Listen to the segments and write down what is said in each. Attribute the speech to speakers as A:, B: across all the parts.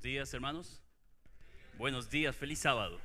A: días, hermanos. Buenos días, feliz sábado.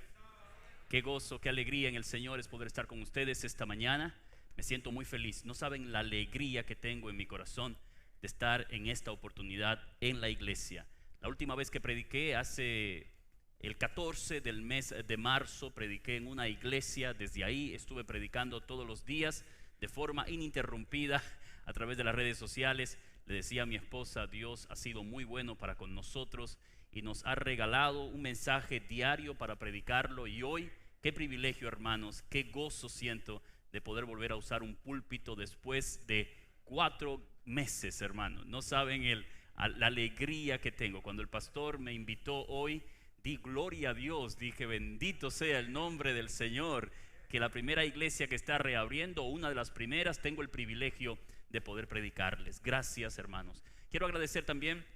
A: Qué gozo, qué alegría en el Señor es poder estar con ustedes esta mañana. Me siento muy feliz. No saben la alegría que tengo en mi corazón de estar en esta oportunidad en la iglesia. La última vez que prediqué, hace el 14 del mes de marzo, prediqué en una iglesia. Desde ahí estuve predicando todos los días de forma ininterrumpida a través de las redes sociales. Le decía a mi esposa, Dios ha sido muy bueno para con nosotros y nos ha regalado un mensaje diario para predicarlo. Y hoy, qué privilegio, hermanos, qué gozo siento de poder volver a usar un púlpito después de 4 meses, hermanos. No saben la alegría que tengo. Cuando el pastor me invitó hoy, di gloria a Dios, dije bendito sea el nombre del Señor, que la primera iglesia que está reabriendo, una de las primeras, tengo el privilegio de poder predicarles. Gracias, hermanos. Quiero agradecer también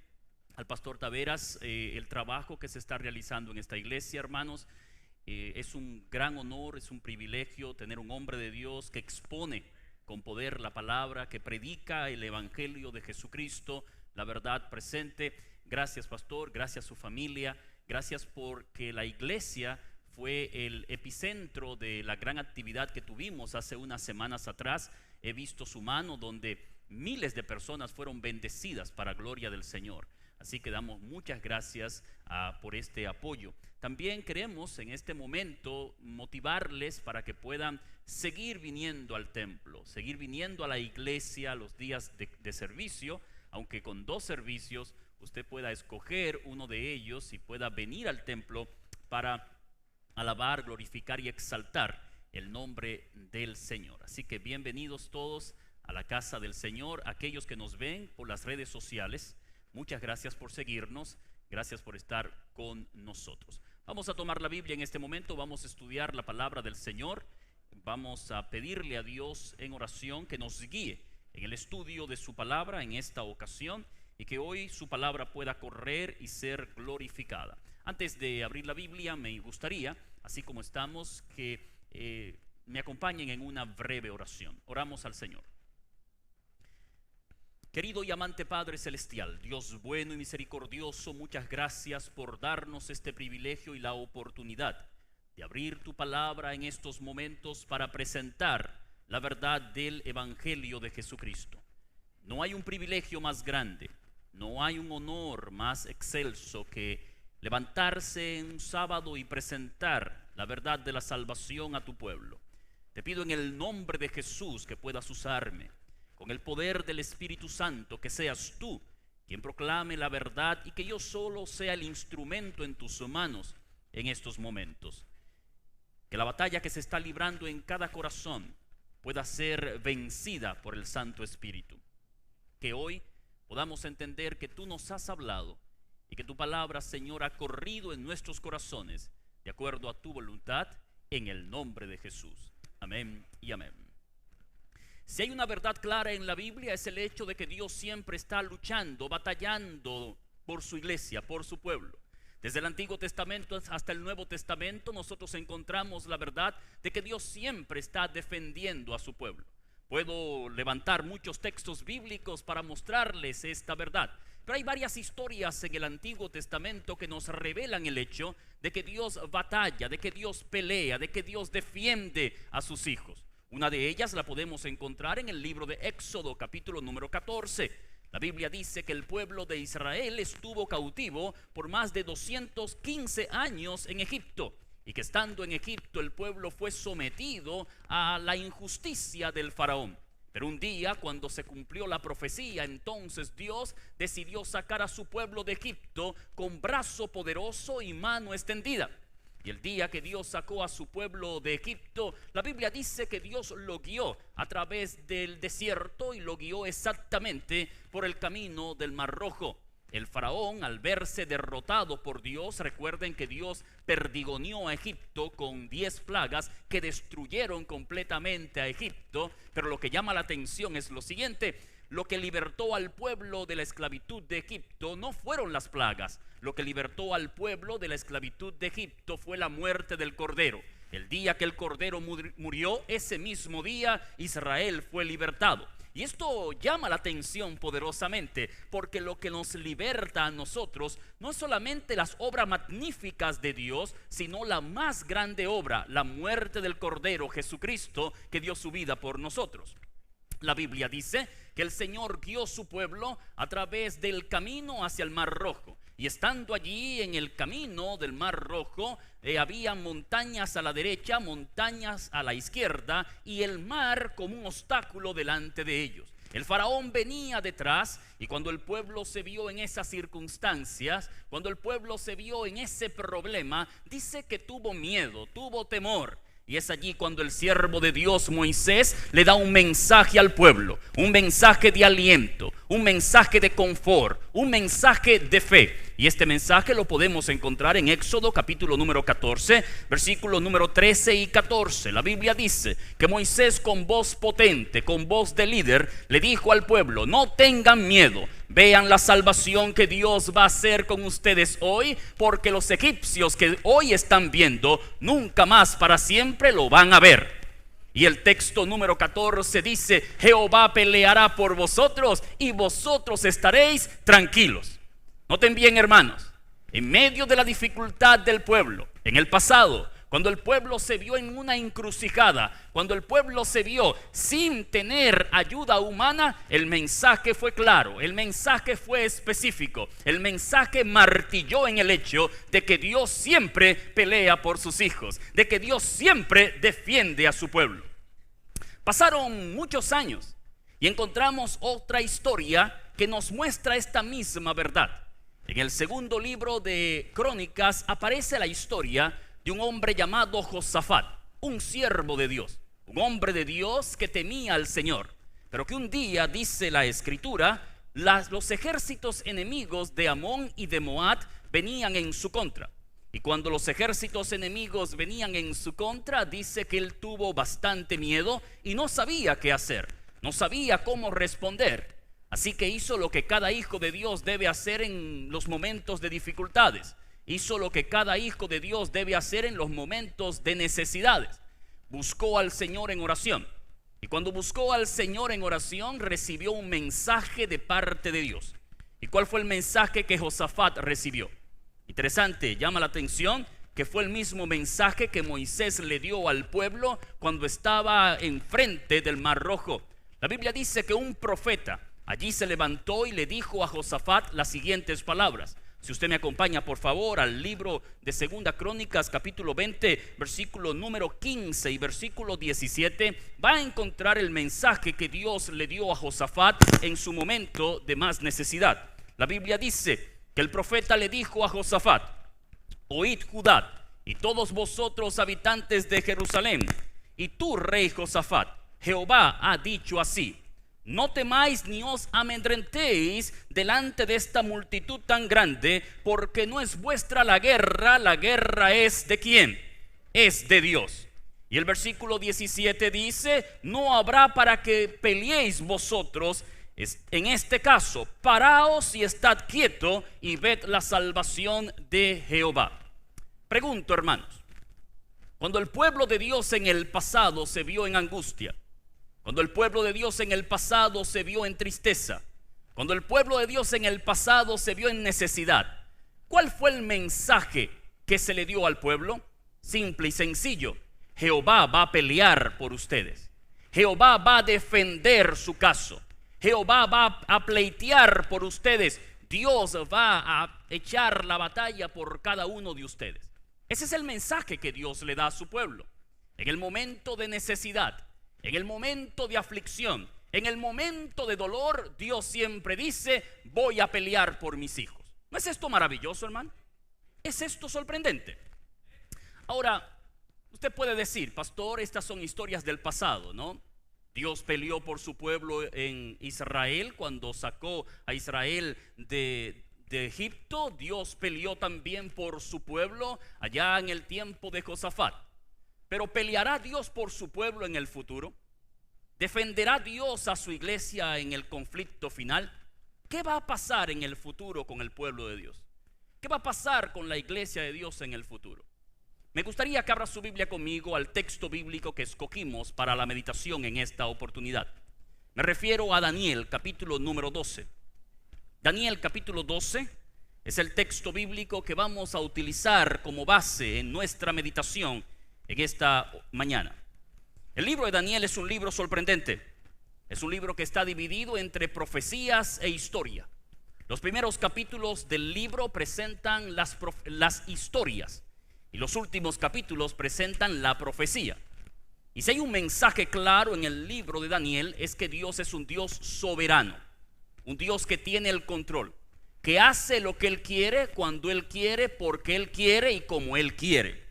A: al pastor Taveras el trabajo que se está realizando en esta iglesia, hermanos. Es un gran honor, es un privilegio tener un hombre de Dios que expone con poder la palabra, que predica el evangelio de Jesucristo, la verdad presente. Gracias, pastor, gracias a su familia, gracias porque la iglesia fue el epicentro de la gran actividad que tuvimos hace unas semanas atrás. He visto su mano donde miles de personas fueron bendecidas para gloria del Señor. Así que damos muchas gracias por este apoyo. También queremos en este momento motivarles para que puedan seguir viniendo al templo, seguir viniendo a la iglesia los días de servicio, aunque con 2 servicios usted pueda escoger uno de ellos y pueda venir al templo para alabar, glorificar y exaltar el nombre del Señor. Así que bienvenidos todos a la casa del Señor, aquellos que nos ven por las redes sociales. Muchas gracias por seguirnos, gracias por estar con nosotros. Vamos a tomar la Biblia en este momento, vamos a estudiar la palabra del Señor. Vamos a pedirle a Dios en oración que nos guíe en el estudio de su palabra en esta ocasión y que hoy su palabra pueda correr y ser glorificada. Antes de abrir la Biblia, me gustaría, así como estamos, que me acompañen en una breve oración. Oramos al Señor. Querido y amante Padre Celestial, Dios bueno y misericordioso, muchas gracias por darnos este privilegio y la oportunidad de abrir tu palabra en estos momentos para presentar la verdad del Evangelio de Jesucristo. No hay un privilegio más grande, no hay un honor más excelso que levantarse en un sábado y presentar la verdad de la salvación a tu pueblo. Te pido en el nombre de Jesús que puedas usarme con el poder del Espíritu Santo, que seas tú quien proclame la verdad y que yo solo sea el instrumento en tus manos en estos momentos. Que la batalla que se está librando en cada corazón pueda ser vencida por el Santo Espíritu. Que hoy podamos entender que tú nos has hablado y que tu palabra, Señor, ha corrido en nuestros corazones de acuerdo a tu voluntad, en el nombre de Jesús. Amén y amén. Si hay una verdad clara en la Biblia, es el hecho de que Dios siempre está luchando, batallando por su iglesia, por su pueblo. Desde el Antiguo Testamento hasta el Nuevo Testamento, nosotros encontramos la verdad de que Dios siempre está defendiendo a su pueblo. Puedo levantar muchos textos bíblicos para mostrarles esta verdad, pero hay varias historias en el Antiguo Testamento que nos revelan el hecho de que Dios batalla, de que Dios pelea, de que Dios defiende a sus hijos. Una de ellas la podemos encontrar en el libro de Éxodo, capítulo número 14. La Biblia dice que el pueblo de Israel estuvo cautivo por más de 215 años en Egipto, y que estando en Egipto el pueblo fue sometido a la injusticia del faraón. Pero un día, cuando se cumplió la profecía, entonces Dios decidió sacar a su pueblo de Egipto con brazo poderoso y mano extendida. Y el día que Dios sacó a su pueblo de Egipto, la Biblia dice que Dios lo guió a través del desierto y lo guió exactamente por el camino del Mar Rojo. El faraón, al verse derrotado por Dios, recuerden que Dios perdigoneó a Egipto con 10 plagas que destruyeron completamente a Egipto. Pero lo que llama la atención es lo siguiente: lo que libertó al pueblo de la esclavitud de Egipto no fueron las plagas. Lo que libertó al pueblo de la esclavitud de Egipto fue la muerte del cordero. El día que el Cordero murió, ese mismo día Israel fue libertado. Y esto llama la atención poderosamente, porque lo que nos liberta a nosotros no es solamente las obras magníficas de Dios, sino la más grande obra, la muerte del Cordero Jesucristo, que dio su vida por nosotros. La Biblia dice que el Señor guió su pueblo a través del camino hacia el Mar Rojo. Y estando allí en el camino del Mar Rojo, había montañas a la derecha, montañas a la izquierda, y el mar como un obstáculo delante de ellos. El faraón venía detrás, y cuando el pueblo se vio en esas circunstancias, cuando el pueblo se vio en ese problema, dice que tuvo miedo, tuvo temor. Y es allí cuando el siervo de Dios, Moisés, le da un mensaje al pueblo, un mensaje de aliento, un mensaje de confort, un mensaje de fe. Y este mensaje lo podemos encontrar en Éxodo capítulo número 14, versículos número 13 y 14. La Biblia dice que Moisés, con voz potente, con voz de líder, le dijo al pueblo: no tengan miedo. Vean la salvación que Dios va a hacer con ustedes hoy, porque los egipcios que hoy están viendo, nunca más para siempre lo van a ver. Y el texto número 14 dice: Jehová peleará por vosotros y vosotros estaréis tranquilos. Noten bien, hermanos, en medio de la dificultad del pueblo, en el pasado, cuando el pueblo se vio en una encrucijada, cuando el pueblo se vio sin tener ayuda humana, el mensaje fue claro, el mensaje fue específico, el mensaje martilló en el hecho de que Dios siempre pelea por sus hijos, de que Dios siempre defiende a su pueblo. Pasaron muchos años y encontramos otra historia que nos muestra esta misma verdad. En el segundo libro de Crónicas aparece la historia de un hombre llamado Josafat, un siervo de Dios, un hombre de Dios que temía al Señor, pero que un día, dice la Escritura, los ejércitos enemigos de Amón y de Moab venían en su contra. Y cuando los ejércitos enemigos venían en su contra, dice que él tuvo bastante miedo y no sabía qué hacer, no sabía cómo responder. Así que hizo lo que cada hijo de Dios debe hacer en los momentos de dificultades. Hizo lo que cada hijo de Dios debe hacer en los momentos de necesidades. Buscó al Señor en oración. Y cuando buscó al Señor en oración, recibió un mensaje de parte de Dios. ¿Y cuál fue el mensaje que Josafat recibió? Interesante, llama la atención que fue el mismo mensaje que Moisés le dio al pueblo cuando estaba enfrente del Mar Rojo. La Biblia dice que un profeta allí se levantó y le dijo a Josafat las siguientes palabras. Si usted me acompaña, por favor, al libro de Segunda Crónicas, capítulo 20, versículo número 15 y versículo 17, va a encontrar el mensaje que Dios le dio a Josafat en su momento de más necesidad. La Biblia dice que el profeta le dijo a Josafat: oíd Judá y todos vosotros habitantes de Jerusalén, y tú, rey Josafat, Jehová ha dicho así: no temáis ni os amedrentéis delante de esta multitud tan grande, porque no es vuestra la guerra es ¿de quién? Es de Dios. Y el versículo 17 dice: no habrá para que peleéis vosotros. En este caso, paraos y estad quieto y ved la salvación de Jehová. Pregunto, hermanos, cuando el pueblo de Dios en el pasado se vio en angustia, cuando el pueblo de Dios en el pasado se vio en tristeza, cuando el pueblo de Dios en el pasado se vio en necesidad, ¿cuál fue el mensaje que se le dio al pueblo? Simple y sencillo: Jehová va a pelear por ustedes. Jehová va a defender su caso. Jehová va a pleitear por ustedes. Dios va a echar la batalla por cada uno de ustedes. Ese es el mensaje que Dios le da a su pueblo. En el momento de necesidad, en el momento de aflicción, en el momento de dolor, Dios siempre dice: voy a pelear por mis hijos. ¿No es esto maravilloso, hermano? ¿Es esto sorprendente? Ahora, usted puede decir: pastor, estas son historias del pasado, ¿no? Dios peleó por su pueblo en Israel cuando sacó a Israel de Egipto. Dios peleó también por su pueblo allá en el tiempo de Josafat. Pero ¿peleará Dios por su pueblo en el futuro? ¿Defenderá Dios a su iglesia en el conflicto final? ¿Qué va a pasar en el futuro con el pueblo de Dios? ¿Qué va a pasar con la iglesia de Dios en el futuro? Me gustaría que abra su Biblia conmigo al texto bíblico que escogimos para la meditación en esta oportunidad. Me refiero a Daniel, capítulo número 12. Daniel, capítulo 12, es el texto bíblico que vamos a utilizar como base en nuestra meditación en esta mañana. El libro de Daniel es un libro sorprendente. Es un libro que está dividido entre profecías e historia. Los primeros capítulos del libro presentan las historias y los últimos capítulos presentan la profecía. Y si hay un mensaje claro en el libro de Daniel, es que Dios es un Dios soberano, un Dios que tiene el control, que hace lo que Él quiere, cuando Él quiere, porque Él quiere y como Él quiere.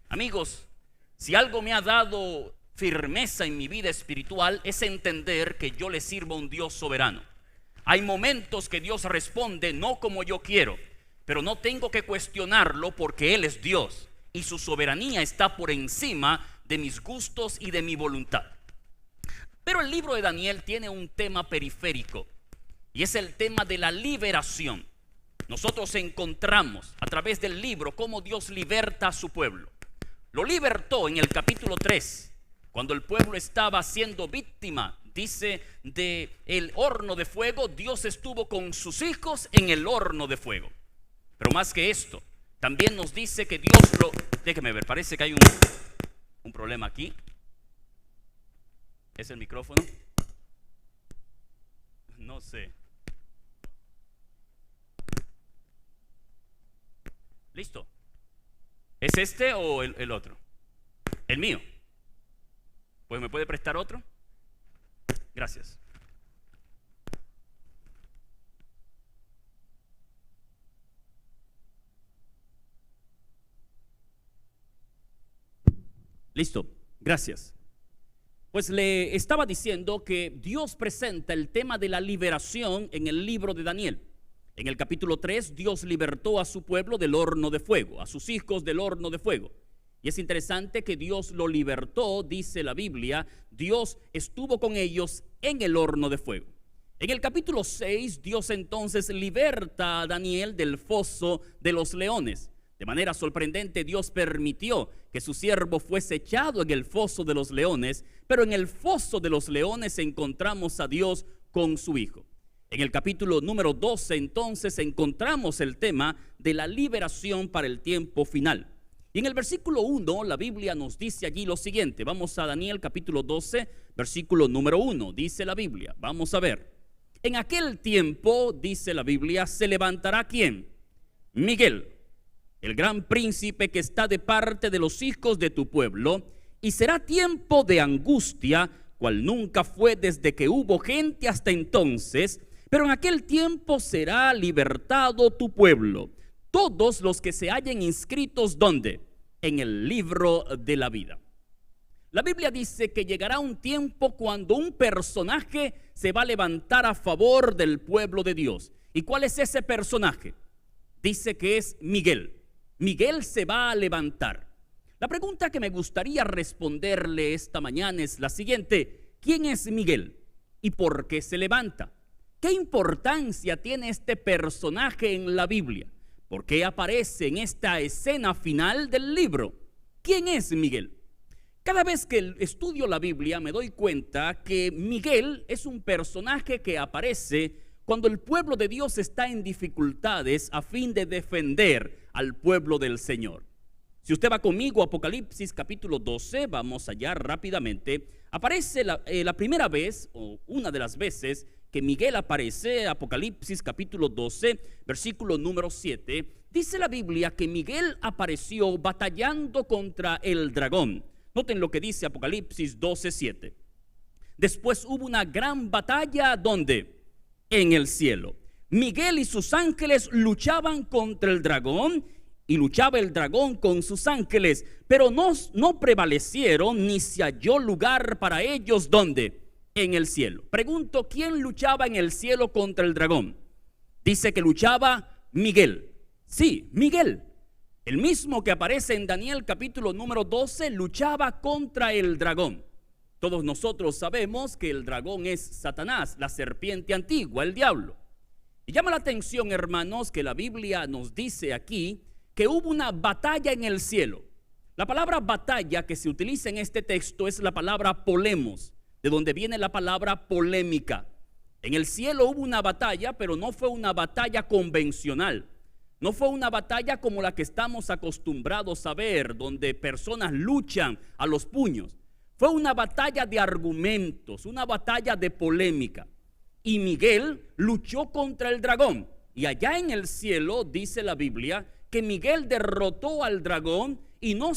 A: Amigos, si algo me ha dado firmeza en mi vida espiritual, es entender que yo le sirvo a un Dios soberano. Hay momentos que Dios responde no como yo quiero, pero no tengo que cuestionarlo porque Él es Dios y su soberanía está por encima de mis gustos y de mi voluntad. Pero el libro de Daniel tiene un tema periférico y es el tema de la liberación. Nosotros encontramos a través del libro cómo Dios liberta a su pueblo. Lo libertó en el capítulo 3, cuando el pueblo estaba siendo víctima, dice, de el horno de fuego. Dios estuvo con sus hijos en el horno de fuego. Pero más que esto, también nos dice que Dios lo... Déjeme ver, parece que hay un problema aquí. ¿Es el micrófono? No sé. ¿Listo? ¿Es este o el otro? El mío. Pues ¿me puede prestar otro? Gracias. Listo, gracias. Pues le estaba diciendo que Dios presenta el tema de la liberación en el libro de Daniel. En el capítulo 3, Dios libertó a su pueblo del horno de fuego, a sus hijos del horno de fuego. Y es interesante que Dios lo libertó, dice la Biblia, Dios estuvo con ellos en el horno de fuego. En el capítulo 6, Dios entonces liberta a Daniel del foso de los leones. De manera sorprendente, Dios permitió que su siervo fuese echado en el foso de los leones, pero en el foso de los leones encontramos a Dios con su hijo. En el capítulo número 12, entonces, encontramos el tema de la liberación para el tiempo final. Y en el versículo 1, la Biblia nos dice allí lo siguiente. Vamos a Daniel capítulo 12, versículo número 1. Dice la Biblia, vamos a ver. En aquel tiempo, dice la Biblia, se levantará ¿quién? Miguel, el gran príncipe que está de parte de los hijos de tu pueblo, y será tiempo de angustia, cual nunca fue desde que hubo gente hasta entonces, pero en aquel tiempo será libertado tu pueblo, todos los que se hallen inscritos, ¿dónde? En el libro de la vida. La Biblia dice que llegará un tiempo cuando un personaje se va a levantar a favor del pueblo de Dios. ¿Y cuál es ese personaje? Dice que es Miguel. Miguel se va a levantar. La pregunta que me gustaría responderle esta mañana es la siguiente: ¿quién es Miguel y por qué se levanta? ¿Qué importancia tiene este personaje en la Biblia? ¿Por qué aparece en esta escena final del libro? ¿Quién es Miguel? Cada vez que estudio la Biblia me doy cuenta que Miguel es un personaje que aparece cuando el pueblo de Dios está en dificultades a fin de defender al pueblo del Señor. Si usted va conmigo a Apocalipsis capítulo 12, vamos allá rápidamente. Aparece la primera vez, o una de las veces, que Miguel aparece, Apocalipsis capítulo 12, versículo número 7. Dice la Biblia que Miguel apareció batallando contra el dragón. Noten lo que dice Apocalipsis 12, 7. Después hubo una gran batalla, ¿dónde? En el cielo. Miguel y sus ángeles luchaban contra el dragón, y luchaba el dragón con sus ángeles, pero no prevalecieron, ni se halló lugar para ellos, ¿dónde? En el cielo. Pregunto, ¿quién luchaba en el cielo contra el dragón? Dice que luchaba Miguel. Sí, Miguel, el mismo que aparece en Daniel capítulo número 12, luchaba contra el dragón. Todos nosotros sabemos que el dragón es Satanás, la serpiente antigua, el diablo. Y llama la atención, hermanos, que la Biblia nos dice aquí que hubo una batalla en el cielo. La palabra batalla que se utiliza en este texto es la palabra polemos, de donde viene la palabra polémica. En el cielo hubo una batalla, pero no fue una batalla convencional. No fue una batalla como la que estamos acostumbrados a ver, donde personas luchan a los puños. Fue una batalla de argumentos, una batalla de polémica. Y Miguel luchó contra el dragón. Y allá en el cielo dice la Biblia que Miguel derrotó al dragón y no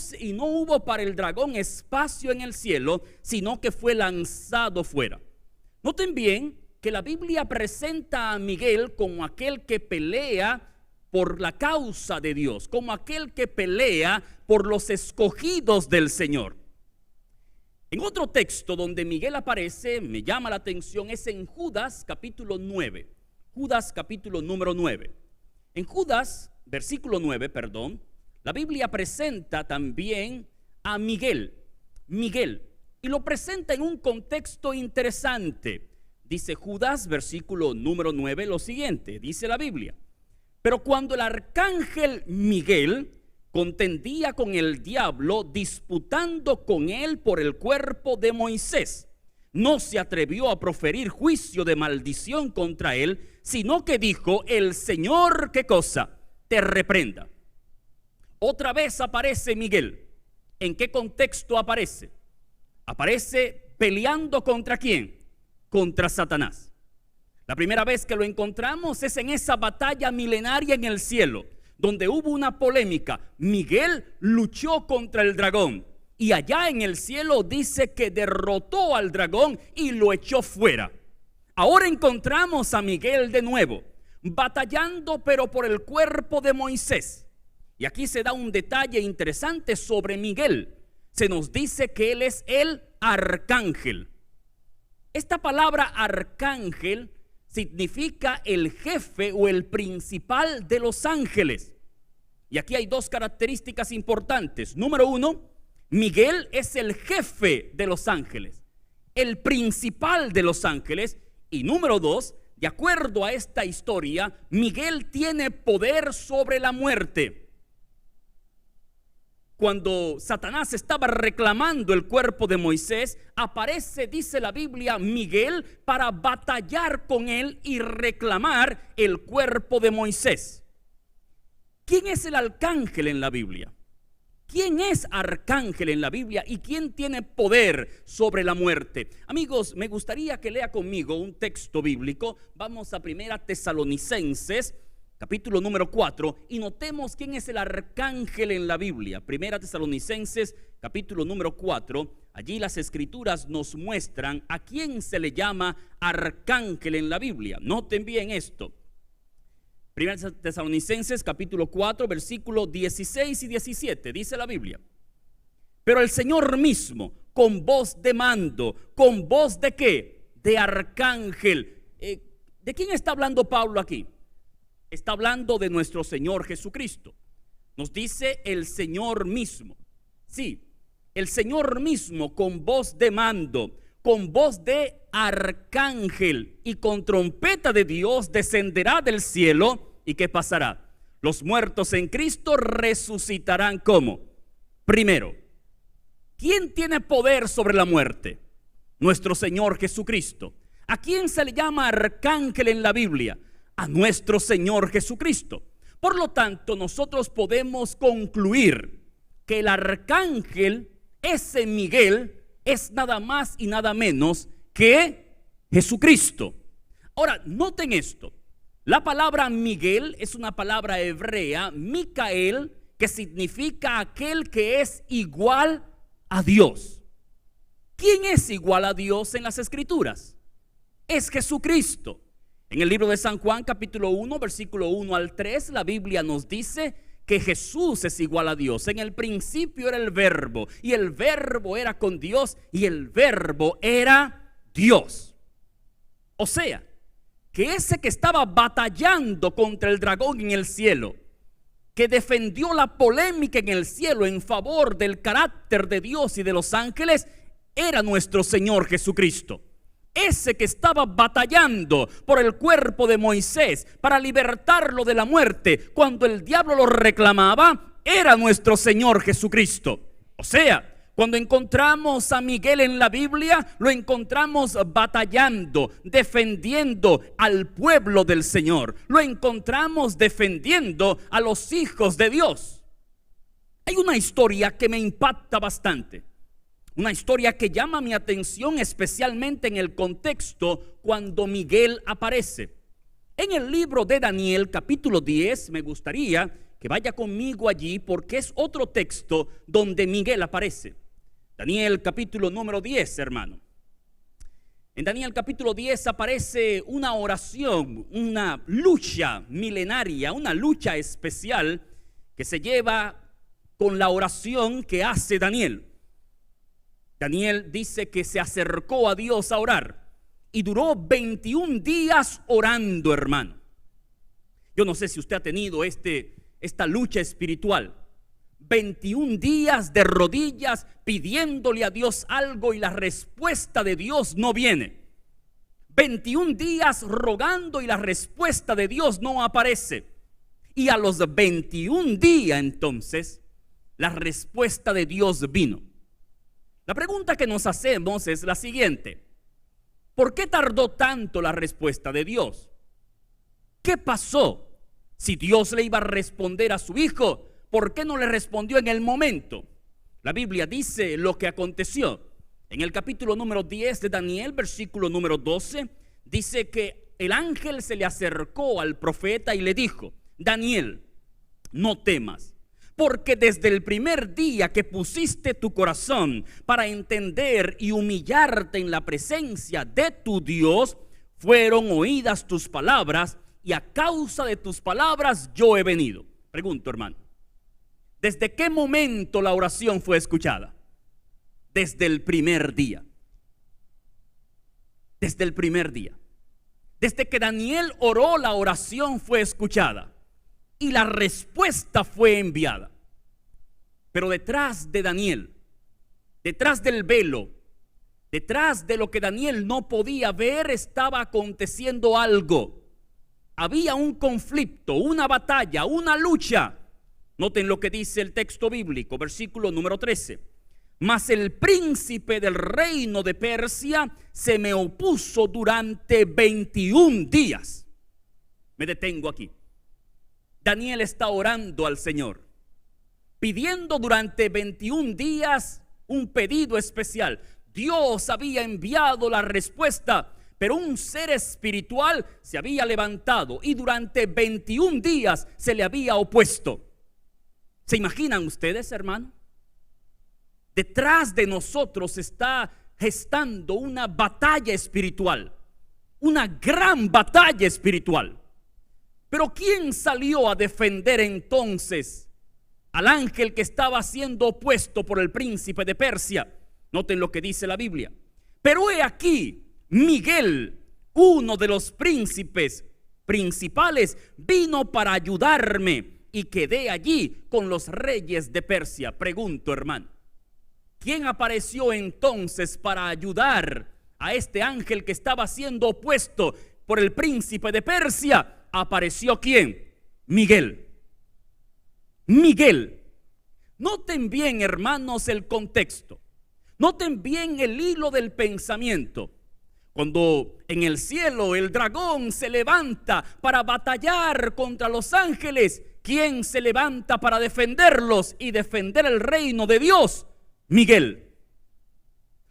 A: hubo para el dragón espacio en el cielo, sino que fue lanzado fuera. Noten bien que la Biblia presenta a Miguel como aquel que pelea por la causa de Dios, como aquel que pelea por los escogidos del Señor. En otro texto donde Miguel aparece, me llama la atención, es en Judas capítulo 9. Judas capítulo número 9. En Judas, versículo 9, la Biblia presenta también a Miguel, y lo presenta en un contexto interesante. Dice Judas, versículo número 9, lo siguiente, dice la Biblia: pero cuando el arcángel Miguel contendía con el diablo, disputando con él por el cuerpo de Moisés, no se atrevió a proferir juicio de maldición contra él, sino que dijo: el Señor, ¿qué cosa? Te reprenda. Otra vez aparece Miguel. ¿En qué contexto aparece? Aparece peleando ¿contra quién? Contra Satanás. La primera vez que lo encontramos es en esa batalla milenaria en el cielo, donde hubo una polémica. Miguel luchó contra el dragón y allá en el cielo dice que derrotó al dragón y lo echó fuera. Ahora encontramos a Miguel de nuevo, batallando pero por el cuerpo de Moisés. Y aquí se da un detalle interesante sobre Miguel. Se nos dice que él es el arcángel. Esta palabra arcángel significa el jefe o el principal de los ángeles. Y aquí hay dos características importantes. Número uno, Miguel es el jefe de los ángeles, el principal de los ángeles. Y número dos, de acuerdo a esta historia, Miguel tiene poder sobre la muerte. Cuando Satanás estaba reclamando el cuerpo de Moisés, aparece, dice la Biblia, Miguel para batallar con él y reclamar el cuerpo de Moisés. ¿Quién es el arcángel en la Biblia? ¿Quién es arcángel en la Biblia y quién tiene poder sobre la muerte? Amigos, me gustaría que lea conmigo un texto bíblico. Vamos a 1 Tesalonicenses capítulo número 4, y notemos quién es el arcángel en la Biblia. 1 Tesalonicenses, capítulo número 4, allí las escrituras nos muestran a quién se le llama arcángel en la Biblia. Noten bien esto. 1 Tesalonicenses, capítulo 4, versículos 16 y 17, dice la Biblia: pero el Señor mismo, con voz de mando, con voz de ¿qué? De arcángel. ¿De quién está hablando Pablo aquí? Está hablando de nuestro Señor Jesucristo. Nos dice el Señor mismo. Sí, el Señor mismo con voz de mando, con voz de arcángel y con trompeta de Dios descenderá del cielo. ¿Y qué pasará? Los muertos en Cristo resucitarán. ¿Cómo? Primero, ¿quién tiene poder sobre la muerte? Nuestro Señor Jesucristo. ¿A quién se le llama arcángel en la Biblia? A nuestro Señor Jesucristo. Por lo tanto, nosotros podemos concluir que el arcángel, ese Miguel, es nada más y nada menos que Jesucristo. Ahora, noten esto. La palabra Miguel es una palabra hebrea, Micael, que significa aquel que es igual a Dios. ¿Quién es igual a Dios en las Escrituras? Es Jesucristo. En el libro de San Juan, capítulo 1, versículo 1 al 3, la Biblia nos dice que Jesús es igual a Dios. En el principio era el verbo, y el verbo era con Dios, y el verbo era Dios. O sea, que ese que estaba batallando contra el dragón en el cielo, que defendió la polémica en el cielo en favor del carácter de Dios y de los ángeles, era nuestro Señor Jesucristo. Ese que estaba batallando por el cuerpo de Moisés para libertarlo de la muerte cuando el diablo lo reclamaba, era nuestro Señor Jesucristo. O sea, cuando encontramos a Miguel en la Biblia, lo encontramos batallando, defendiendo al pueblo del Señor. Lo encontramos defendiendo a los hijos de Dios. Hay una historia que me impacta bastante. Una historia que llama mi atención especialmente en el contexto cuando Miguel aparece. En el libro de Daniel, capítulo 10, me gustaría que vaya conmigo allí porque es otro texto donde Miguel aparece. Daniel capítulo número 10, hermano. En Daniel capítulo 10 aparece una oración, una lucha milenaria, una lucha especial que se lleva con la oración que hace Daniel. Daniel dice que se acercó a Dios a orar y duró 21 días orando, hermano. Yo no sé si usted ha tenido esta lucha espiritual. 21 días de rodillas pidiéndole a Dios algo y la respuesta de Dios no viene. 21 días rogando y la respuesta de Dios no aparece. Y a los 21 días entonces la respuesta de Dios vino. La pregunta que nos hacemos es la siguiente: ¿por qué tardó tanto la respuesta de Dios? ¿Qué pasó? Si Dios le iba a responder a su hijo, ¿por qué no le respondió en el momento? La Biblia dice lo que aconteció. En el capítulo número 10 de Daniel, versículo número 12, dice que el ángel se le acercó al profeta y le dijo: Daniel, no temas, porque desde el primer día que pusiste tu corazón para entender y humillarte en la presencia de tu Dios, fueron oídas tus palabras, y a causa de tus palabras yo he venido. Pregunto, hermano, ¿desde qué momento la oración fue escuchada? Desde el primer día. Desde el primer día. Desde que Daniel oró, la oración fue escuchada y la respuesta fue enviada. Pero detrás de Daniel, detrás del velo, detrás de lo que Daniel no podía ver, estaba aconteciendo algo. Había un conflicto, una batalla, una lucha. Noten lo que dice el texto bíblico, versículo número 13. Mas el príncipe del reino de Persia se me opuso durante 21 días. Me detengo aquí. Daniel está orando al Señor, pidiendo durante 21 días un pedido especial. Dios había enviado la respuesta, pero un ser espiritual se había levantado y durante 21 días se le había opuesto. ¿Se imaginan ustedes, hermano? Detrás de nosotros está gestando una batalla espiritual, una gran batalla espiritual. Pero ¿quién salió a defender entonces al ángel que estaba siendo opuesto por el príncipe de Persia? Noten lo que dice la Biblia. Pero he aquí, Miguel, uno de los príncipes principales, vino para ayudarme y quedé allí con los reyes de Persia. Pregunto, hermano, ¿quién apareció entonces para ayudar a este ángel que estaba siendo opuesto por el príncipe de Persia? ¿Apareció quién? Miguel. Miguel. Noten bien, hermanos, el contexto. Noten bien el hilo del pensamiento. Cuando en el cielo el dragón se levanta para batallar contra los ángeles, ¿quién se levanta para defenderlos y defender el reino de Dios? Miguel.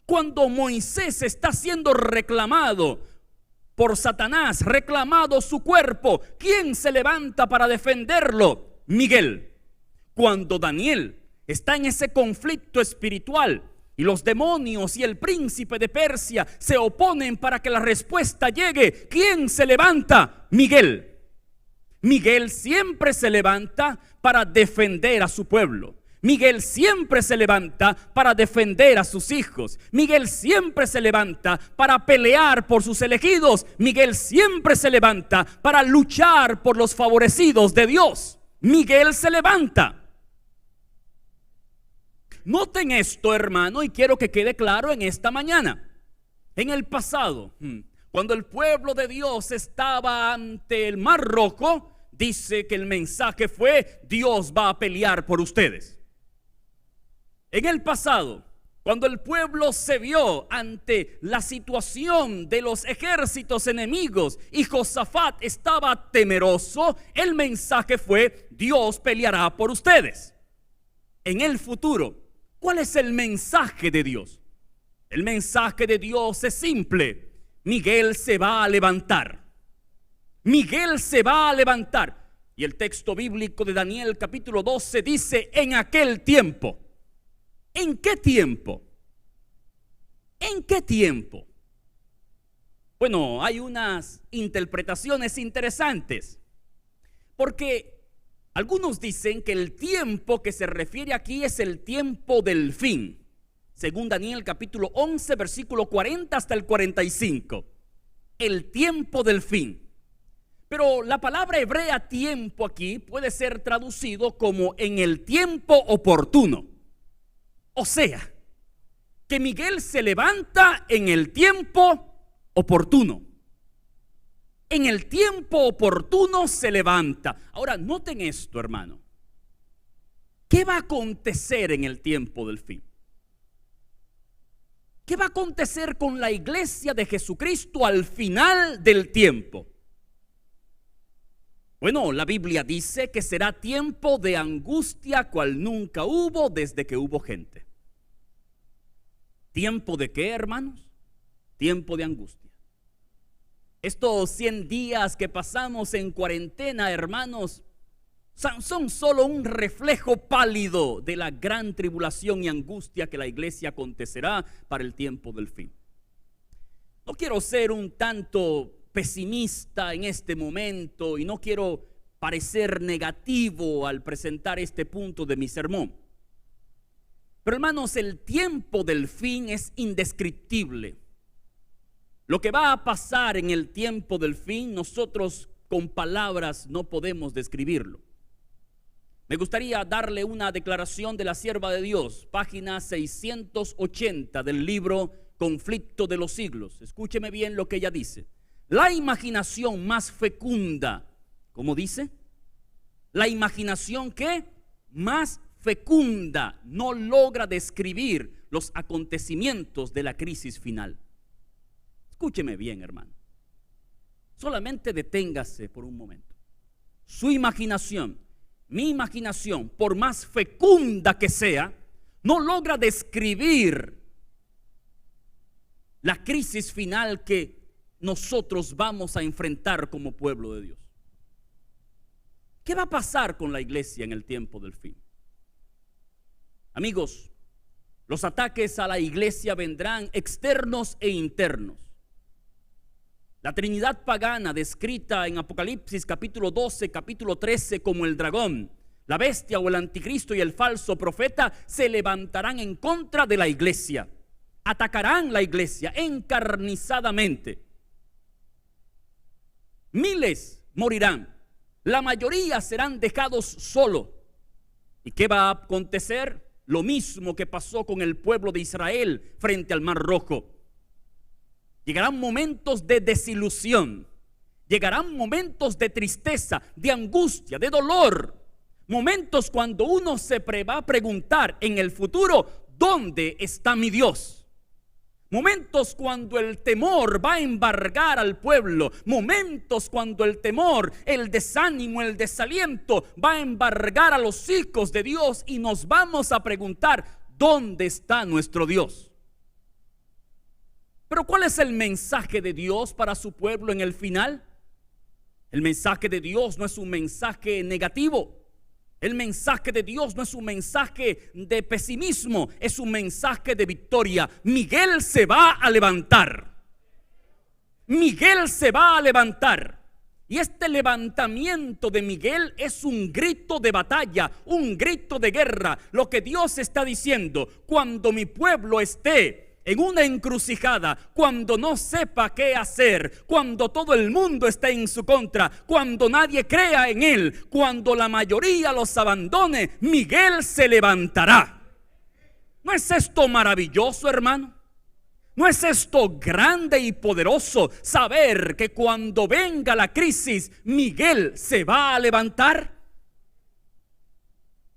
A: Cuando Moisés está siendo reclamado por Satanás, reclamado su cuerpo, ¿quién se levanta para defenderlo? Miguel. Cuando Daniel está en ese conflicto espiritual y los demonios y el príncipe de Persia se oponen para que la respuesta llegue, ¿quién se levanta? Miguel. Miguel siempre se levanta para defender a su pueblo. Miguel siempre se levanta para defender a sus hijos. Miguel siempre se levanta para pelear por sus elegidos. Miguel siempre se levanta para luchar por los favorecidos de Dios. Miguel se levanta. Noten esto, hermano, y quiero que quede claro en esta mañana. En el pasado, cuando el pueblo de Dios estaba ante el Mar Rojo, dice que el mensaje fue: Dios va a pelear por ustedes. En el pasado, cuando el pueblo se vio ante la situación de los ejércitos enemigos y Josafat estaba temeroso, el mensaje fue: Dios peleará por ustedes. En el futuro, ¿cuál es el mensaje de Dios? El mensaje de Dios es simple: Miguel se va a levantar. Miguel se va a levantar. Y el texto bíblico de Daniel capítulo 12 dice: en aquel tiempo. ¿En qué tiempo? ¿En qué tiempo? Bueno, hay unas interpretaciones interesantes, porque algunos dicen que el tiempo que se refiere aquí es el tiempo del fin, según Daniel capítulo 11 versículo 40 hasta el 45, el tiempo del fin. Pero la palabra hebrea tiempo aquí puede ser traducido como en el tiempo oportuno. O sea, que Miguel se levanta en el tiempo oportuno. En el tiempo oportuno se levanta. Ahora, noten esto, hermano. ¿Qué va a acontecer en el tiempo del fin? ¿Qué va a acontecer con la iglesia de Jesucristo al final del tiempo? Bueno, la Biblia dice que será tiempo de angustia cual nunca hubo desde que hubo gente. ¿Tiempo de qué, hermanos? Tiempo de angustia. Estos 100 días que pasamos en cuarentena, hermanos, son solo un reflejo pálido de la gran tribulación y angustia que la iglesia acontecerá para el tiempo del fin. No quiero ser un tanto pesimista en este momento y no quiero parecer negativo al presentar este punto de mi sermón. Pero hermanos, el tiempo del fin es indescriptible. Lo que va a pasar en el tiempo del fin, nosotros con palabras no podemos describirlo. Me gustaría darle una declaración de la sierva de Dios, página 680 del libro Conflicto de los Siglos. Escúcheme bien lo que ella dice. La imaginación más fecunda, ¿cómo dice? La imaginación ¿qué? Más fecunda no logra describir los acontecimientos de la crisis final. Escúcheme bien, hermano. Solamente deténgase por un momento. Su imaginación, mi imaginación, por más fecunda que sea, no logra describir la crisis final que nosotros vamos a enfrentar como pueblo de Dios. ¿Qué va a pasar con la iglesia en el tiempo del fin? Amigos, los ataques a la iglesia vendrán externos e internos. La Trinidad pagana descrita en Apocalipsis capítulo 12, capítulo 13 como el dragón, la bestia o el anticristo y el falso profeta se levantarán en contra de la iglesia. Atacarán la iglesia encarnizadamente. Miles morirán, la mayoría serán dejados solos. ¿Y qué va a acontecer? Lo mismo que pasó con el pueblo de Israel frente al Mar Rojo. Llegarán momentos de desilusión, llegarán momentos de tristeza, de angustia, de dolor. Momentos cuando uno se va a preguntar en el futuro: ¿dónde está mi Dios? Momentos cuando el temor va a embargar al pueblo. Momentos cuando el temor, el desánimo, el desaliento va a embargar a los hijos de Dios y nos vamos a preguntar: ¿dónde está nuestro Dios? Pero ¿cuál es el mensaje de Dios para su pueblo en el final? El mensaje de Dios no es un mensaje negativo. El mensaje de Dios no es un mensaje de pesimismo, es un mensaje de victoria. Miguel se va a levantar. Miguel se va a levantar. Y este levantamiento de Miguel es un grito de batalla, un grito de guerra. Lo que Dios está diciendo: cuando mi pueblo esté en una encrucijada, cuando no sepa qué hacer, cuando todo el mundo esté en su contra, cuando nadie crea en él, cuando la mayoría los abandone, Miguel se levantará. ¿No es esto maravilloso, hermano? ¿No es esto grande y poderoso saber que cuando venga la crisis, Miguel se va a levantar?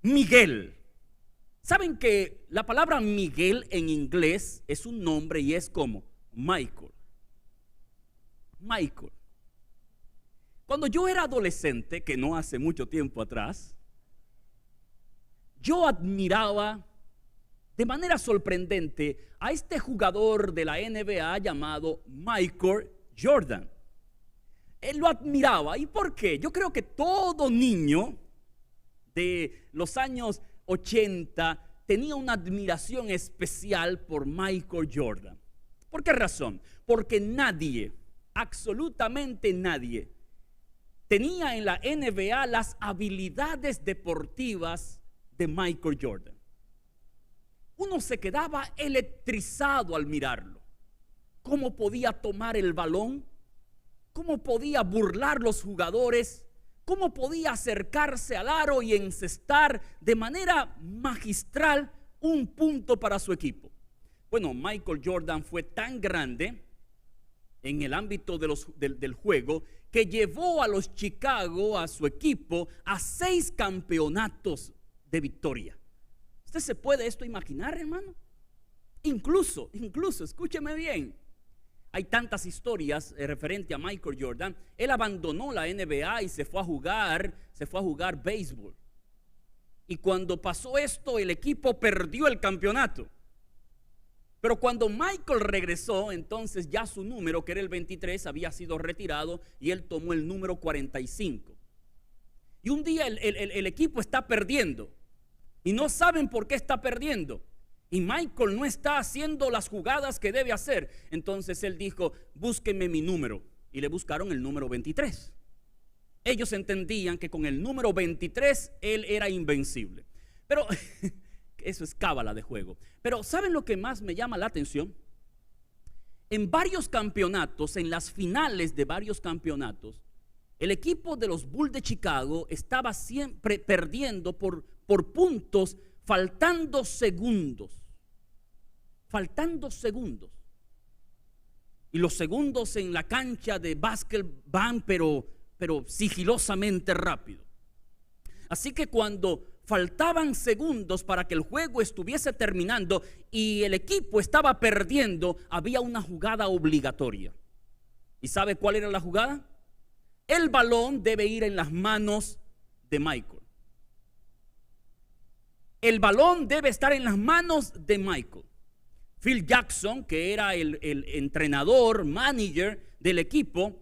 A: Miguel. ¿Saben que
B: la palabra Miguel en inglés es un nombre y es como Michael. Michael. Cuando yo era adolescente, que no hace mucho tiempo atrás, yo admiraba de manera sorprendente a este jugador de la NBA llamado Michael Jordan. Él lo admiraba. ¿Y por qué? Yo creo que todo niño de los años 80 tenía una admiración especial por Michael Jordan. ¿Por qué razón? Porque nadie, absolutamente nadie, tenía en la NBA las habilidades deportivas de Michael Jordan. Uno se quedaba electrizado al mirarlo. ¿Cómo podía tomar el balón? ¿Cómo podía burlar los jugadores? ¿Cómo podía acercarse al aro y encestar de manera magistral un punto para su equipo? Bueno, Michael Jordan fue tan grande en el ámbito del juego que llevó a los Chicago, a su equipo, a 6 campeonatos de victoria. ¿Usted se puede esto imaginar, hermano? Incluso, escúcheme bien. Hay tantas historias referente a Michael Jordan. Él abandonó la NBA y se fue a jugar béisbol. Y cuando pasó esto, el equipo perdió el campeonato. Pero cuando Michael regresó, entonces ya su número, que era el 23, había sido retirado y él tomó el número 45. Y un día el equipo está perdiendo y no saben por qué está perdiendo. Y Michael no está haciendo las jugadas que debe hacer. Entonces él dijo, búsquenme mi número. Y le buscaron el número 23. Ellos entendían que con el número 23 él era invencible. Pero eso es cábala de juego. Pero ¿saben lo que más me llama la atención? En varios campeonatos, en las finales de varios campeonatos, el equipo de los Bulls de Chicago estaba siempre perdiendo por puntos, faltando segundos. Y los segundos en la cancha de básquet van pero sigilosamente rápido. Así que cuando faltaban segundos para que el juego estuviese terminando y el equipo estaba perdiendo, había una jugada obligatoria. ¿Y sabe cuál era la jugada? El balón debe ir en las manos de Michael. El balón debe estar en las manos de Michael. Phil Jackson, que era el entrenador, manager del equipo,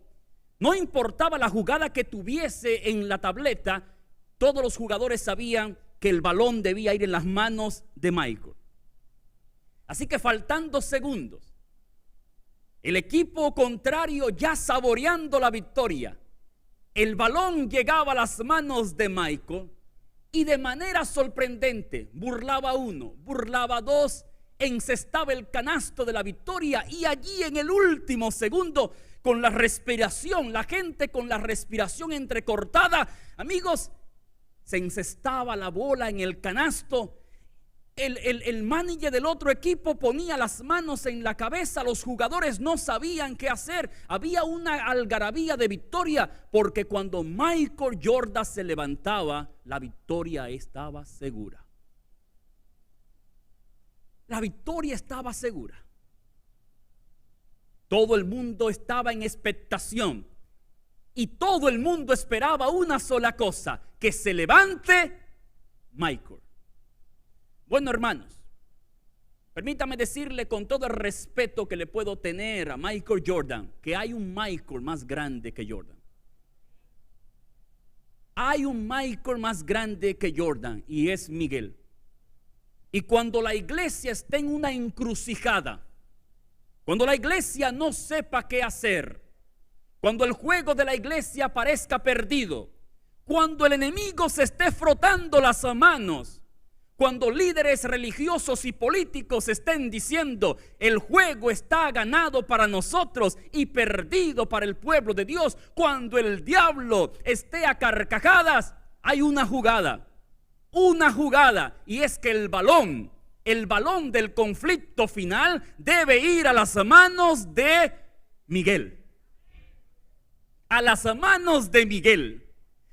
B: no importaba la jugada que tuviese en la tableta, todos los jugadores sabían que el balón debía ir en las manos de Michael. Así que faltando segundos, el equipo contrario ya saboreando la victoria, el balón llegaba a las manos de Michael y de manera sorprendente burlaba uno, burlaba dos, encestaba el canasto de la victoria y allí en el último segundo, con la respiración, la gente con la respiración entrecortada, amigos, se encestaba la bola en el canasto. El manager del otro equipo ponía las manos en la cabeza, los jugadores no sabían qué hacer, había una algarabía de victoria, porque cuando Michael Jordan se levantaba, la victoria estaba segura. La victoria estaba segura. Todo el mundo estaba en expectación y todo el mundo esperaba una sola cosa: que se levante Michael. Bueno, hermanos, permítame decirle con todo el respeto que le puedo tener a Michael Jordan, que hay un Michael más grande que Jordan. Hay un Michael más grande que Jordan y es Miguel. Y cuando la iglesia esté en una encrucijada, cuando la iglesia no sepa qué hacer, cuando el juego de la iglesia parezca perdido, cuando el enemigo se esté frotando las manos, cuando líderes religiosos y políticos estén diciendo el juego está ganado para nosotros y perdido para el pueblo de Dios, cuando el diablo esté a carcajadas, hay una jugada, y es que el balón del conflicto final debe ir a las manos de Miguel. A las manos de Miguel.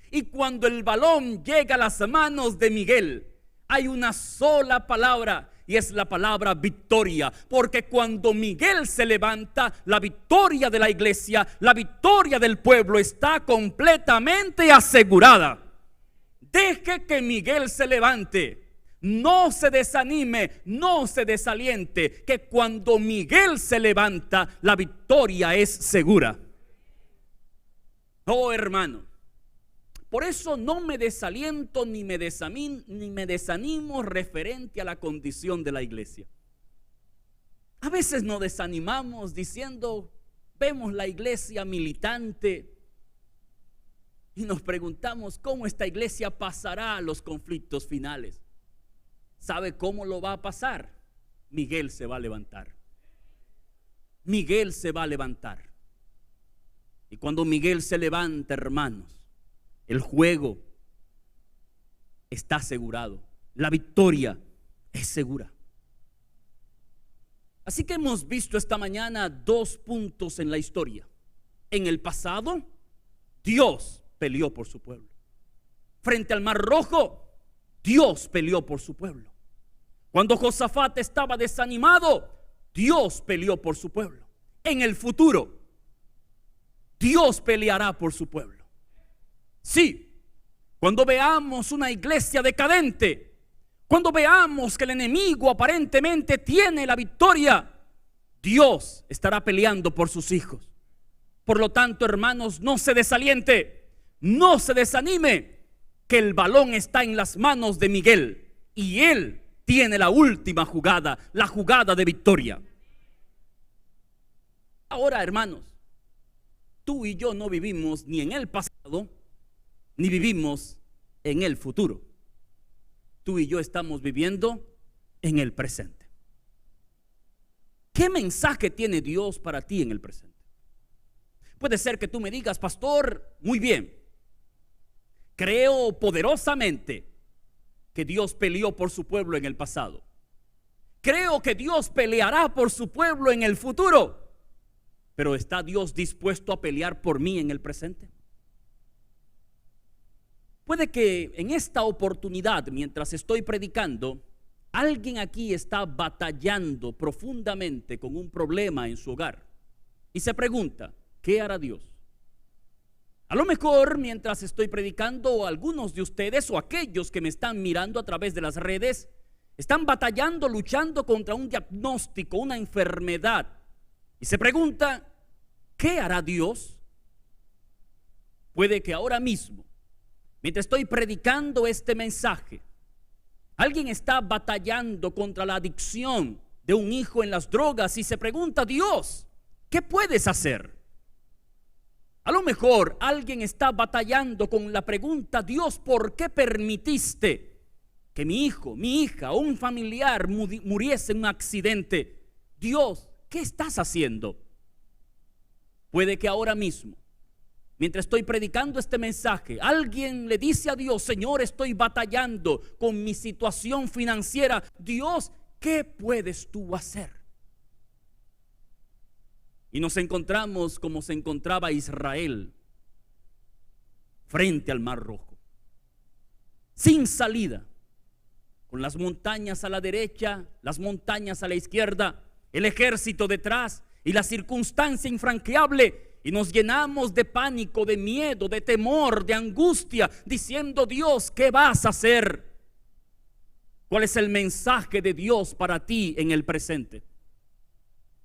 B: Y cuando el balón llega a las manos de Miguel, hay una sola palabra y es la palabra victoria, porque cuando Miguel se levanta, la victoria de la iglesia, la victoria del pueblo está completamente asegurada. Deje que Miguel se levante. No se desanime, no se desaliente, que cuando Miguel se levanta, la victoria es segura. Oh, hermano, por eso no me desaliento ni me desanimo referente a la condición de la iglesia. A veces nos desanimamos diciendo, vemos la iglesia militante y nos preguntamos cómo esta iglesia pasará los conflictos finales. ¿Sabe cómo lo va a pasar? Miguel se va a levantar. Miguel se va a levantar. Y cuando Miguel se levanta, hermanos, el juego está asegurado. La victoria es segura. Así que hemos visto esta mañana dos puntos en la historia. En el pasado, Dios peleó por su pueblo. Frente al Mar Rojo, Dios peleó por su pueblo. Cuando Josafat estaba desanimado, Dios peleó por su pueblo. En el futuro, Dios peleará por su pueblo. Sí, cuando veamos una iglesia decadente, cuando veamos que el enemigo aparentemente tiene la victoria, Dios estará peleando por sus hijos. Por lo tanto, hermanos, no se desaliente, no se desanime, que el balón está en las manos de Miguel y él tiene la última jugada, la jugada de victoria. Ahora, hermanos, tú y yo no vivimos ni en el pasado ni vivimos en el futuro. Tú y yo estamos viviendo en el presente. ¿Qué mensaje tiene Dios para ti en el presente? Puede ser que tú me digas, pastor, muy bien, creo poderosamente que Dios peleó por su pueblo en el pasado. Creo que Dios peleará por su pueblo en el futuro. Pero ¿está Dios dispuesto a pelear por mí en el presente? Puede que en esta oportunidad, mientras estoy predicando, alguien aquí está batallando profundamente con un problema en su hogar y se pregunta, ¿qué hará Dios? A lo mejor mientras estoy predicando, algunos de ustedes o aquellos que me están mirando a través de las redes están batallando, luchando contra un diagnóstico, una enfermedad, y se pregunta, ¿qué hará Dios? Puede que ahora mismo, mientras estoy predicando este mensaje, alguien está batallando contra la adicción de un hijo en las drogas y se pregunta, Dios, ¿qué puedes hacer? A lo mejor alguien está batallando con la pregunta, Dios, ¿por qué permitiste que mi hijo, mi hija o un familiar muriese en un accidente? Dios, ¿qué estás haciendo? Puede que ahora mismo, mientras estoy predicando este mensaje, alguien le dice a Dios, Señor, estoy batallando con mi situación financiera. Dios, ¿qué puedes tú hacer? Y nos encontramos como se encontraba Israel frente al Mar Rojo, sin salida, con las montañas a la derecha, las montañas a la izquierda, el ejército detrás y la circunstancia infranqueable. Y nos llenamos de pánico, de miedo, de temor, de angustia, diciendo, Dios, ¿qué vas a hacer? ¿Cuál es el mensaje de Dios para ti en el presente?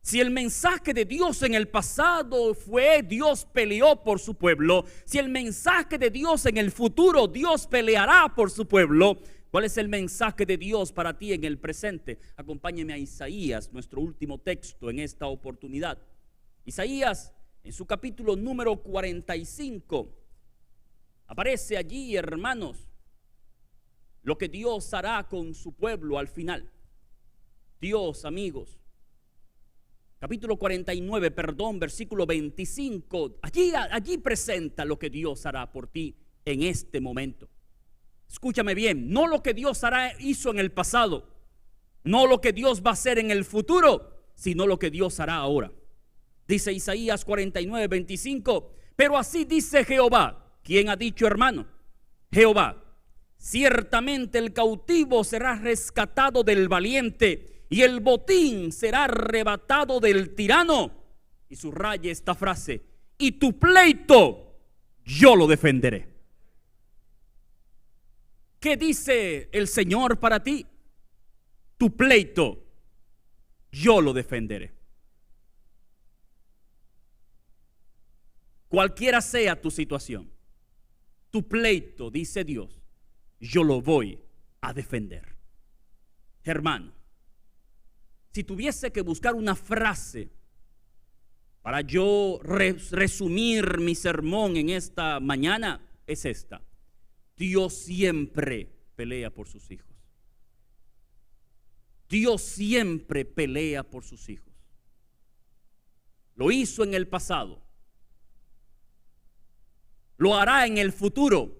B: Si el mensaje de Dios en el pasado fue Dios peleó por su pueblo, si el mensaje de Dios en el futuro Dios peleará por su pueblo, ¿cuál es el mensaje de Dios para ti en el presente? Acompáñeme a Isaías, nuestro último texto en esta oportunidad. Isaías, en su capítulo número 45, aparece allí, hermanos, lo que Dios hará con su pueblo al final. Dios, amigos, capítulo 49, versículo 25, allí presenta lo que Dios hará por ti en este momento. Escúchame bien, no lo que Dios hizo en el pasado, no lo que Dios va a hacer en el futuro, sino lo que Dios hará ahora. Dice Isaías 49, 25, pero así dice Jehová. ¿Quién ha dicho, hermano? Jehová, Ciertamente el cautivo será rescatado del valiente y el botín será arrebatado del tirano. Y subraya esta frase: y tu pleito yo lo defenderé. ¿Qué dice el Señor para ti? Tu pleito yo lo defenderé. Cualquiera sea tu situación, tu pleito, dice Dios, yo lo voy a defender. Hermano, si tuviese que buscar una frase para yo resumir mi sermón en esta mañana, es esta: Dios siempre pelea por sus hijos. Dios siempre pelea por sus hijos. Lo hizo en el pasado, lo hará en el futuro.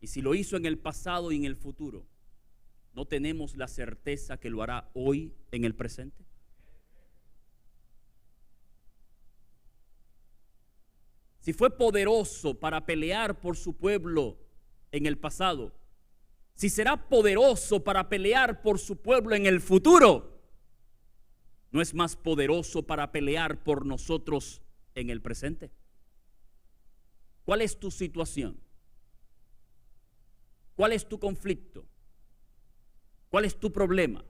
B: Y si lo hizo en el pasado y en el futuro, ¿no tenemos la certeza que lo hará hoy en el presente? Si fue poderoso para pelear por su pueblo en el pasado, si será poderoso para pelear por su pueblo en el futuro, ¿no es más poderoso para pelear por nosotros en el presente? ¿Cuál es tu situación? ¿Cuál es tu conflicto? ¿Cuál es tu problema?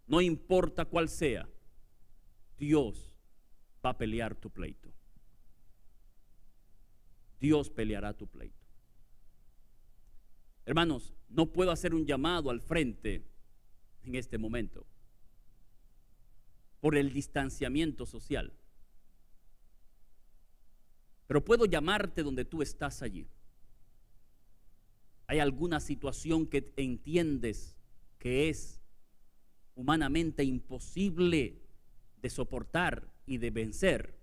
B: No importa cuál sea, Dios va a pelear tu pleito. Dios peleará tu pleito. Hermanos, no puedo hacer un llamado al frente en este momento por el distanciamiento social, pero puedo llamarte donde tú estás allí. ¿Hay alguna situación que entiendes que es humanamente imposible de soportar y de vencer?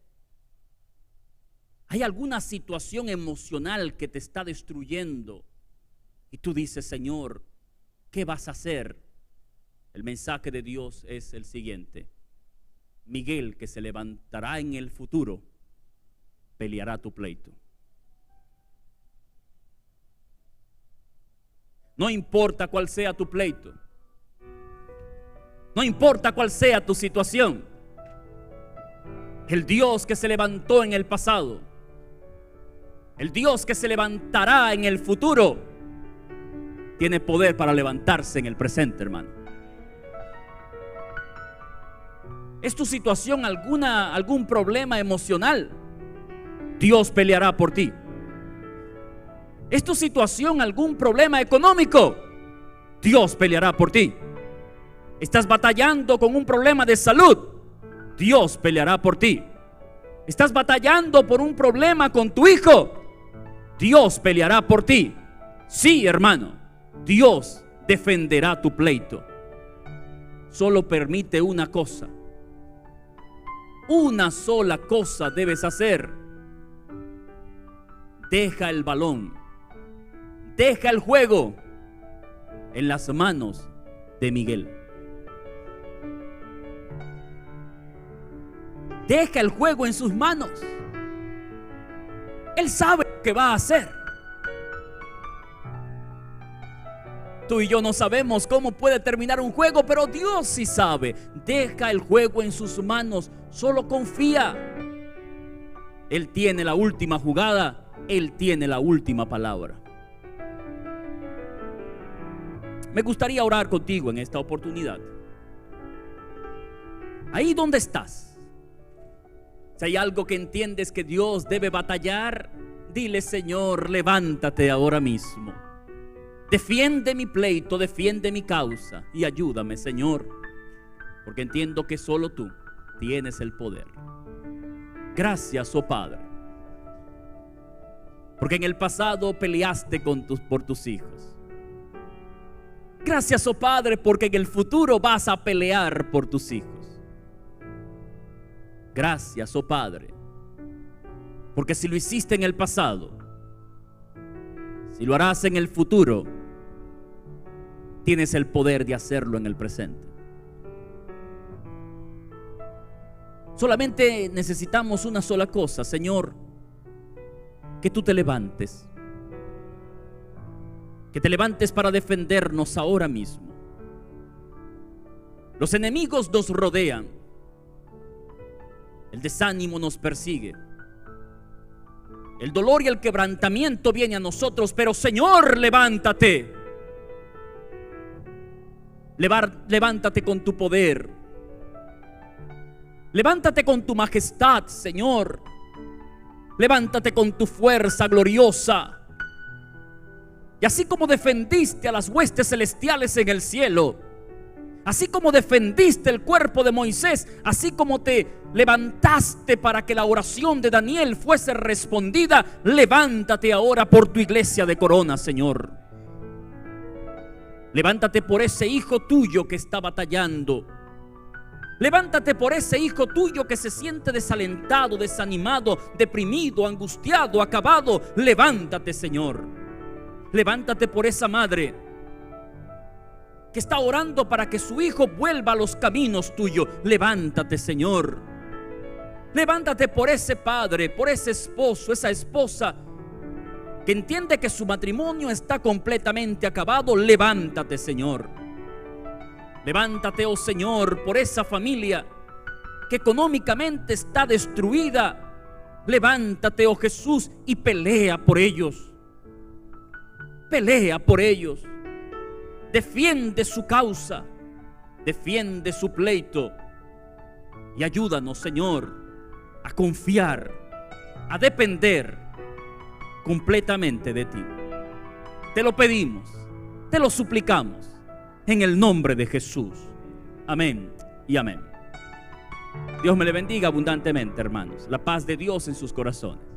B: ¿Hay alguna situación emocional que te está destruyendo y tú dices: Señor, ¿qué vas a hacer? El mensaje de Dios es el siguiente: Miguel, que se levantará en el futuro, peleará tu pleito. No importa cuál sea tu pleito, no importa cuál sea tu situación, el Dios que se levantó en el pasado, el Dios que se levantará en el futuro, tiene poder para levantarse en el presente, hermano. ¿Es tu situación algún problema emocional? Dios peleará por ti. ¿Es tu situación algún problema económico? Dios peleará por ti. ¿Estás batallando con un problema de salud? Dios peleará por ti. ¿Estás batallando por un problema con tu hijo? Dios peleará por ti. Sí, hermano, Dios defenderá tu pleito. Solo permite una cosa. Una sola cosa debes hacer. Deja el balón, deja el juego en las manos de Miguel. Deja el juego en sus manos. Él sabe lo que va a hacer. Tú y yo no sabemos cómo puede terminar un juego, pero Dios sí sabe. Deja el juego en sus manos, solo confía. Él tiene la última jugada. Él tiene la última palabra. Me gustaría orar contigo en esta oportunidad. Ahí donde estás, si hay algo que entiendes que Dios debe batallar, dile: Señor, levántate ahora mismo. Defiende mi pleito, defiende mi causa y ayúdame, Señor, porque entiendo que solo tú tienes el poder. Gracias, oh Padre, porque en el pasado peleaste por tus hijos. Gracias, oh Padre, porque en el futuro vas a pelear por tus hijos. Gracias, oh Padre, porque si lo hiciste en el pasado, si lo harás en el futuro, tienes el poder de hacerlo en el presente. Solamente necesitamos una sola cosa, Señor: que tú te levantes, que te levantes para defendernos ahora mismo. Los enemigos nos rodean, el desánimo nos persigue, el dolor y el quebrantamiento viene a nosotros, pero Señor, levántate. Levántate con tu poder. Levántate con tu majestad, Señor. Levántate con tu fuerza gloriosa. Y así como defendiste a las huestes celestiales en el cielo, así como defendiste el cuerpo de Moisés, así como te levantaste para que la oración de Daniel fuese respondida, levántate ahora por tu iglesia de Corona, Señor. Levántate por ese hijo tuyo que está batallando. Levántate por ese hijo tuyo que se siente desalentado, desanimado, deprimido, angustiado, acabado. Levántate, Señor. Levántate por esa madre que está orando para que su hijo vuelva a los caminos tuyos. Levántate, Señor. Levántate por ese padre, por ese esposo, esa esposa que entiende que su matrimonio está completamente acabado. Levántate, Señor. Levántate, oh Señor, por esa familia que económicamente está destruida. Levántate, oh Jesús, y pelea por ellos. Pelea por ellos. Defiende su causa. Defiende su pleito. Y ayúdanos, Señor, a confiar, a depender completamente de ti. Te lo pedimos, te lo suplicamos, en el nombre de Jesús. Amén y amén. Dios me le bendiga abundantemente, hermanos. La paz de Dios en sus corazones.